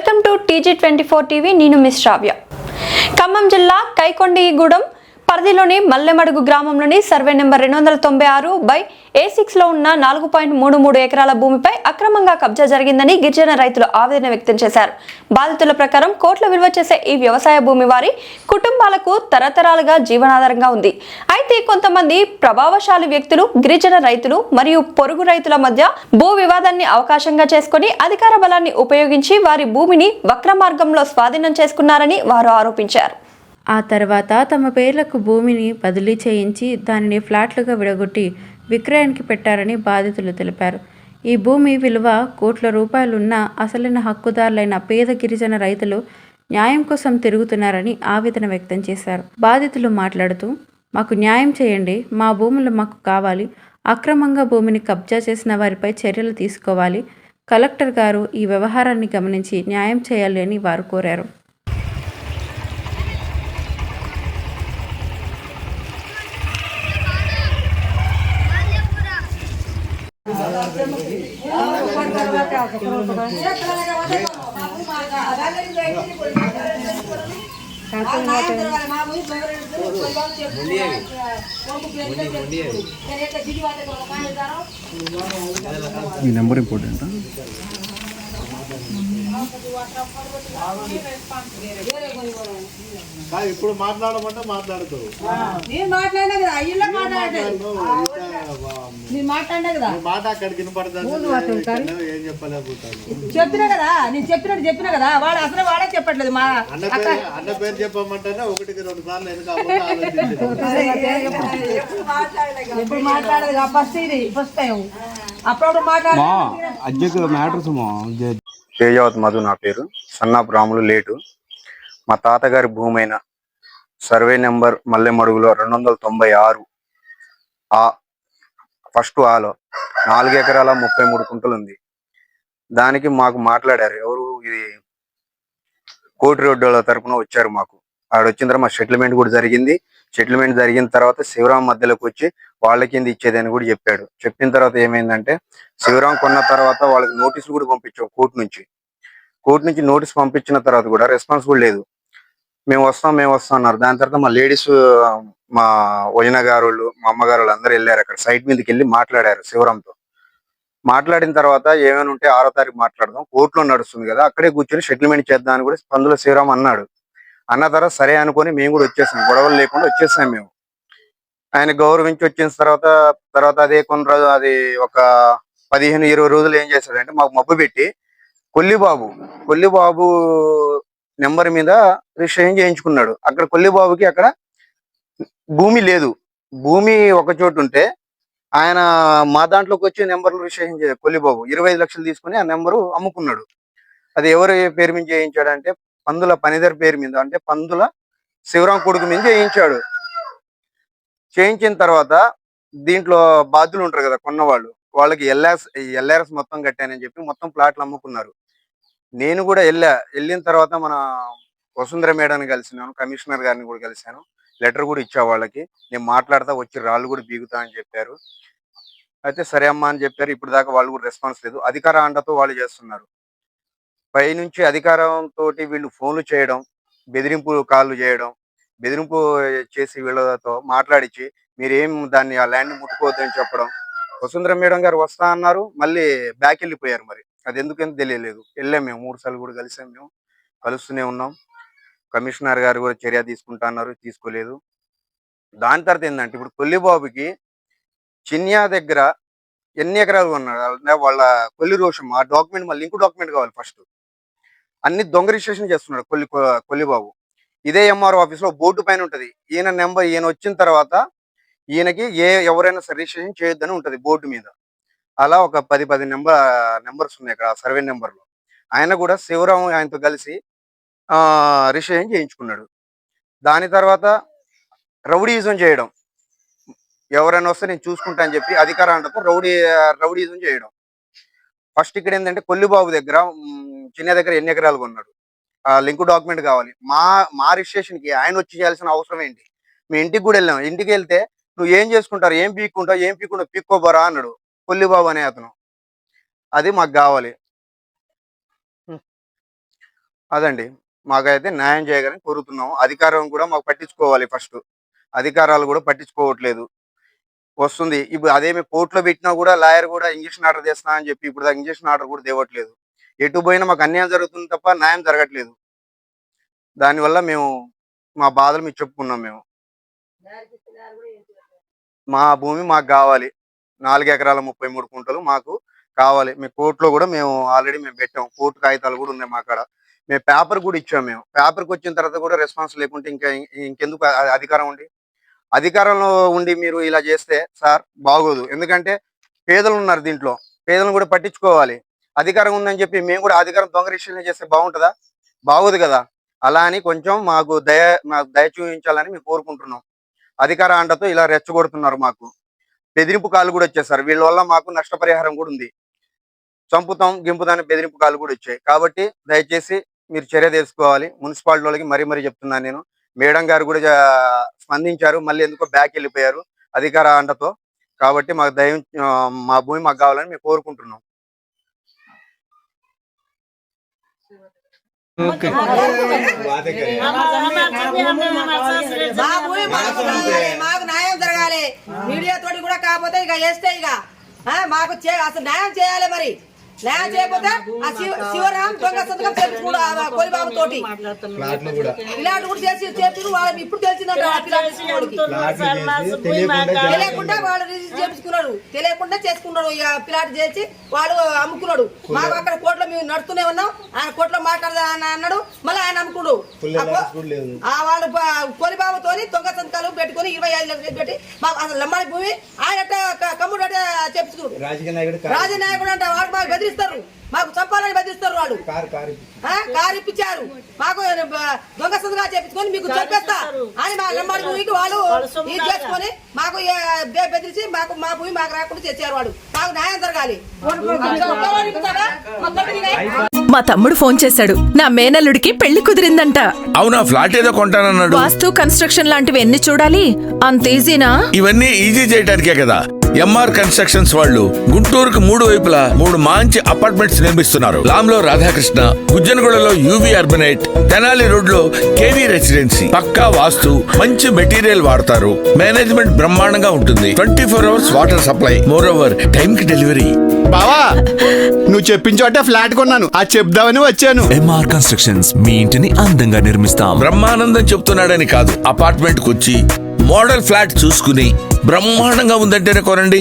Welcome to TG24 TV. నేను miss శ్రావ్య. ఖమ్మం జిల్లా కైకొండగూడెం పరిధిలోని మల్లెమడుగు గ్రామంలోని సర్వే నెంబర్ 296/A6 లో ఉన్న 4.33 ఎకరాల భూమిపై అక్రమంగా కబ్జా జరిగిందని గిరిజన రైతులు ఆవేదన వ్యక్తం చేశారు. బాధితుల ప్రకారం కోట్ల విలువ చేసే ఈ వ్యవసాయ భూమి వారి కుటుంబాలకు తరతరాలుగా జీవనాధారంగా ఉంది. అయితే కొంతమంది ప్రభావశాలి వ్యక్తులు గిరిజన రైతులు మరియు పొరుగు రైతుల మధ్య భూ వివాదాన్ని అవకాశంగా చేసుకుని అధికార బలాన్ని ఉపయోగించి వారి భూమిని వక్ర మార్గంలో స్వాధీనం చేసుకున్నారని వారు ఆరోపించారు. ఆ తర్వాత తమ పేర్లకు భూమిని బదిలీ చేయించి దానిని ఫ్లాట్లుగా విడగొట్టి విక్రయానికి పెట్టారని బాధితులు తెలిపారు. ఈ భూమి విలువ కోట్ల రూపాయలున్న అసలైన హక్కుదారులైన పేద గిరిజన రైతులు న్యాయం కోసం తిరుగుతున్నారని ఆవేదన వ్యక్తం చేశారు. బాధితులు మాట్లాడుతూ, మాకు న్యాయం చేయండి, మా భూములు మాకు కావాలి, అక్రమంగా భూమిని కబ్జా చేసిన వారిపై చర్యలు తీసుకోవాలి, కలెక్టర్ గారు ఈ వ్యవహారాన్ని గమనించి న్యాయం చేయాలి అని వారు కోరారు. మీ నెంబర్ ఇంపార్టెంట్. ఇప్పుడు మాట్లాడమంటే మాట్లాడుతావు. మాట అక్కడికి వినపడతాను. ఏం చెప్పలేకపోతాను. చెప్పినా కదా, నేను చెప్పినా కదా, వాడు అసలు వాడే చెప్పట్లేదు. మా అన్న పేరు చెప్పమంటేనే 1-2 సార్లు ఎప్పుడు మాట్లాడదు. ఫస్ట్ టైం అప్పుడు మాట్లాడే తేజావత్ మధు నా పేరు. సన్నాపు రాములు లేటు. మా తాతగారి భూమి అయిన సర్వే నెంబర్ మల్లెమడుగులో 296 ఫస్ట్ ఆలో 4 ఎకరాల 33 కుంటలు ఉంది. దానికి మాకు మాట్లాడారు ఎవరు, ఇది కోటి రోడ్డుల తరపున వచ్చారు. మాకు ఆడొచ్చిన తర్వాత మా సెటిల్మెంట్ కూడా జరిగింది. సెటిల్మెంట్ జరిగిన తర్వాత శివరాం మధ్యలోకి వచ్చి వాళ్ళ కింద ఇచ్చేదని కూడా చెప్పాడు. చెప్పిన తర్వాత ఏమైందంటే, శివరాం కొన్న తర్వాత వాళ్ళకి నోటీసులు కూడా పంపించాం కోర్టు నుంచి నోటీస్ పంపించిన తర్వాత కూడా రెస్పాన్స్ కూడా లేదు. మేము వస్తాం అన్నారు. దాని తర్వాత మా లేడీస్, మా వదిన గారు, మా అమ్మగారు అందరూ వెళ్ళారు. అక్కడ సైట్ మీదకి వెళ్ళి మాట్లాడారు శివరాంతో. మాట్లాడిన తర్వాత ఏమైనా ఉంటే 6వ తారీఖు మాట్లాడదాం, కోర్టులో నడుస్తుంది కదా, అక్కడే కూర్చొని సెటిల్మెంట్ చేద్దాం అని కూడా పందుల శివరాం అన్నాడు. అన్న తర్వాత సరే అనుకొని మేము కూడా వచ్చేసాం, గొడవలు లేకుండా వచ్చేసాం. మేము ఆయన గౌరవించి వచ్చిన తర్వాత అదే కొన్ని రోజులు, అది ఒక 15-20 రోజులు ఏం చేశాడంటే మాకు మబ్బు పెట్టి కొల్లిబాబు నెంబర్ మీద రిజిస్ట్రేషన్ చేయించుకున్నాడు. అక్కడ కొల్లిబాబుకి అక్కడ భూమి లేదు. భూమి ఒక చోటు ఉంటే ఆయన మా దాంట్లోకి వచ్చి నెంబర్లు రిజిస్ట్రేషన్ చేయాలి. కొల్లిబాబు 25 లక్షలు తీసుకుని ఆ నెంబరు అమ్ముకున్నాడు. అది ఎవరు పేరు మీద చేయించాడంటే పందుల పనిదర్ పేరు మీద, అంటే పందుల శివరాం కొడుకు మీద చేయించాడు. చేయించిన తర్వాత దీంట్లో బాధ్యులు ఉంటారు కదా కొన్నవాళ్ళు, వాళ్ళకి ఎల్ఆర్ఎస్ మొత్తం కట్టానని చెప్పి మొత్తం ప్లాట్లు అమ్ముకున్నారు. నేను కూడా వెళ్ళిన తర్వాత మన వసుంధర మేడాన్ని కలిసినాను, కమిషనర్ గారిని కూడా కలిశాను, లెటర్ కూడా ఇచ్చా వాళ్ళకి. నేను మాట్లాడతా వచ్చి రాళ్ళు కూడా బీగుతా అని చెప్పారు. అయితే సరే అమ్మా అని చెప్పారు. ఇప్పుడు దాకా వాళ్ళు కూడా రెస్పాన్స్ లేదు. అధికార అండతో వాళ్ళు చేస్తున్నారు. పైనుంచి అధికారంతో వీళ్ళు ఫోన్లు చేయడం, బెదిరింపు కాళ్ళు చేయడం, బెదిరింపు చేసి వీళ్ళతో మాట్లాడించి మీరేం దాన్ని ఆ ల్యాండ్ ముట్టుకోవద్దని చెప్పడం. వసుంధర మేడం గారు వస్తా అన్నారు, మళ్ళీ బ్యాక్ వెళ్ళిపోయారు. మరి అది ఎందుకని తెలియలేదు. వెళ్ళాం మేము 3 సార్లు కూడా కలిసాం. మేము కలుస్తూనే ఉన్నాం. కమిషనర్ గారు కూడా చర్య తీసుకుంటా అన్నారు, తీసుకోలేదు. దాని తర్వాత ఏంటంటే ఇప్పుడు కొల్లిబాబుకి చిన్యా దగ్గర ఎన్ని ఎకరాలు కొన్నాడు వాళ్ళ కొల్లి రోషం, ఆ డాక్యుమెంట్ మళ్ళీ ఇంకో డాక్యుమెంట్ కావాలి. ఫస్ట్ అన్ని దొంగ రిజిస్ట్రేషన్ చేస్తున్నాడు కొల్లిబాబు. ఇదే ఎంఆర్ఓ ఆఫీస్ లో బోర్డు పైన ఉంటది, ఈయన నెంబర్, ఈయన వచ్చిన తర్వాత ఈయనకి ఎవరైనా రిజిస్ట్రేషన్ చేయొద్దని ఉంటది బోర్డు మీద. అలా ఒక 10 నెంబర్స్ ఉన్నాయి అక్కడ సర్వే నెంబర్ లో. ఆయన కూడా శివరాం ఆయనతో కలిసి రిజిస్ట్రేషన్ చేయించుకున్నాడు. దాని తర్వాత రౌడీయిజం చేయడం, ఎవరైనా వస్తే నేను చూసుకుంటా అని చెప్పి అధికార అంటతో రౌడీయిజం చేయడం. ఫస్ట్ ఇక్కడ ఏంటంటే కొల్లిబాబు దగ్గర చిన్న దగ్గర ఎన్ని ఎకరాలు కొన్నాడు, ఆ లింక్ డాక్యుమెంట్ కావాలి. మా రిజిస్ట్రేషన్ కి ఆయన వచ్చి చేయాల్సిన అవసరం ఏంటి? మీ ఇంటికి కూడా వెళ్ళాం. ఇంటికి వెళ్తే నువ్వు ఏం చేసుకుంటారు, ఏం పీక్కుంటావు పీక్కోబోరా అన్నాడు కొల్లిబాబు అనే అతను. అది మాకు కావాలి. అదండి మాకైతే న్యాయం చేయగలని కోరుతున్నాం. అధికారం కూడా మాకు పట్టించుకోవాలి. ఫస్ట్ అధికారాలు కూడా పట్టించుకోవట్లేదు. వస్తుంది ఇప్పుడు అదేమి కోర్టులో పెట్టినా కూడా లాయర్ కూడా ఇంజక్షన్ ఆర్డర్ చేస్తున్నా అని చెప్పి ఇప్పుడు ఇంజక్షన్ ఆర్డర్ కూడా తేవట్లేదు. ఎటు పోయినా మాకు అన్యాయం జరుగుతుంది తప్ప న్యాయం జరగట్లేదు. దానివల్ల మేము మా బాధలు మీకు చెప్పుకున్నాం. మేము మా భూమి మాకు కావాలి. 4 ఎకరాల 33 గుంటలు మాకు కావాలి. మేము కోర్టులో కూడా మేము ఆల్రెడీ మేము పెట్టాం. కోర్టు కాగితాలు కూడా ఉన్నాయి మా కాడ. మేము పేపర్ కూడా ఇచ్చాం. మేము పేపర్కి వచ్చిన తర్వాత కూడా రెస్పాన్స్ లేకుంటే ఇంకెందుకు అధికారం ఉండి అధికారంలో ఉండి మీరు ఇలా చేస్తే సార్ బాగోదు. ఎందుకంటే పేదలు ఉన్నారు దీంట్లో, పేదలను కూడా పట్టించుకోవాలి. అధికారం ఉందని చెప్పి మేము కూడా అధికారం దొంగ రిజిస్ట్రేషన్ చేస్తే బాగుంటుందా? బాగోదు కదా. అలా అని కొంచెం మాకు దయ చూపించాలని మేము కోరుకుంటున్నాం. అధికార అండతో ఇలా రెచ్చగొడుతున్నారు. మాకు బెదిరింపు కాలు కూడా వచ్చేసారు. వీళ్ళ వల్ల మాకు నష్టపరిహారం కూడా ఉంది. చంపుతాం గింపుతాన్ని బెదిరింపు కాలు కూడా వచ్చాయి. కాబట్టి దయచేసి మీరు చర్య తీసుకోవాలి. మున్సిపాలిటీ వాళ్ళకి మరీ చెప్తున్నాను నేను. మేడం గారు కూడా స్పందించారు. మళ్ళీ ఎందుకో బ్యాక్ వెళ్ళిపోయారు అధికార అండతో. కాబట్టి మాకు మా భూమి మాకు కావాలని మేము కోరుకుంటున్నాం. మాకు న్యాయం జరగాలి. మీడియా తోటి కూడా కాకపోతే ఇక వేస్తే ఇక మాకు అసలు న్యాయం చేయాలి. మరి న్యాయం చేయకపోతే ఆ శివరాం దొంగ సంతకం చేపించుకుడు కోలిబాబు తోటి ఇలాంటి కూడా చేసి వాళ్ళు ఇప్పుడు తెలిసిందంట. తెలియకుండా వాళ్ళు రిజిస్టర్ చేపించుకున్నాడు, తెలియకుండా చేసుకున్నాడు. ఇక పిల్లాటి చేసి వాడు అమ్ముకున్నాడు. మాకు అక్కడ కోర్టులో మేము నడుస్తూనే ఉన్నాం. ఆయన కోర్టులో మాట్లాడదా అన్నాడు, మళ్ళీ ఆయన అమ్ముకున్నాడు. వాళ్ళు కోలిబాబుతో దొంగ సంతకాలు పెట్టుకుని 25 లక్షలు పెట్టి మాకు అసలు లమ్మాడి భూమి ఆయన కమ్ముడు అంటే చెప్పుకున్నాడు. రాజనాయకుడు అంటే వాడు మాకు బెదిరిస్తారు, మాకు చంపాలని బెదిరిస్తారు. వాడు కారు ఇప్పించారు. మాకు దొంగ సంతకాలు చేపించుకొని మీకు చంపేస్తా అని మా లమ్మాడి భూమికి వాళ్ళు ఇది చేసుకొని మాకు బెదిరించి మా భూమి మాకు రాకుండా చేశారు. వాడు మాకు న్యాయం జరగాలి. మా తమ్ముడు ఫోన్ చేశాడు. నా మేనల్లుడికి పెళ్లి కుదిరిందంట. అవునా? ఫ్లాట్ ఏదో కొంటానన్నాడు. వాస్తు కన్స్ట్రక్షన్ లాంటివి ఎన్ని చూడాలి? అంత ఈజీనా? ఇవన్నీ ఈజీ చేయడానికే కదా ఎంఆర్ కన్స్ట్రక్షన్స్ వాళ్ళు గుంటూరుకు 3 వైపులా 3 మంచి అపార్ట్మెంట్స్ నిర్మిస్తున్నారు. లాంలో రాధాకృష్ణ, గుజ్జనగూడలో యూవి అర్బనైట్, తెనాలి రోడ్ లో కేవీ రెసిడెన్సీ. పక్కా వాస్తు, మంచి మెటీరియల్ వాడతారు. మేనేజ్మెంట్ బ్రహ్మాండంగా ఉంటుంది. 24 hours water supply. Moreover time కి డెలివరీ. బావా, నువ్వు చెప్పించోటే ఫ్లాట్ కొన్నాను. అది చెప్దామని వచ్చాను. ఎంఆర్ కన్స్ట్రక్షన్స్ మీ ఇంటిని అందంగా నిర్మిస్తాం. బ్రహ్మానందం చెప్తున్నాడని కాదు, అపార్ట్మెంట్ కు వచ్చి మోడల్ ఫ్లాట్ చూసుకుని బ్రహ్మాండంగా ఉందంటేనే కొనండి.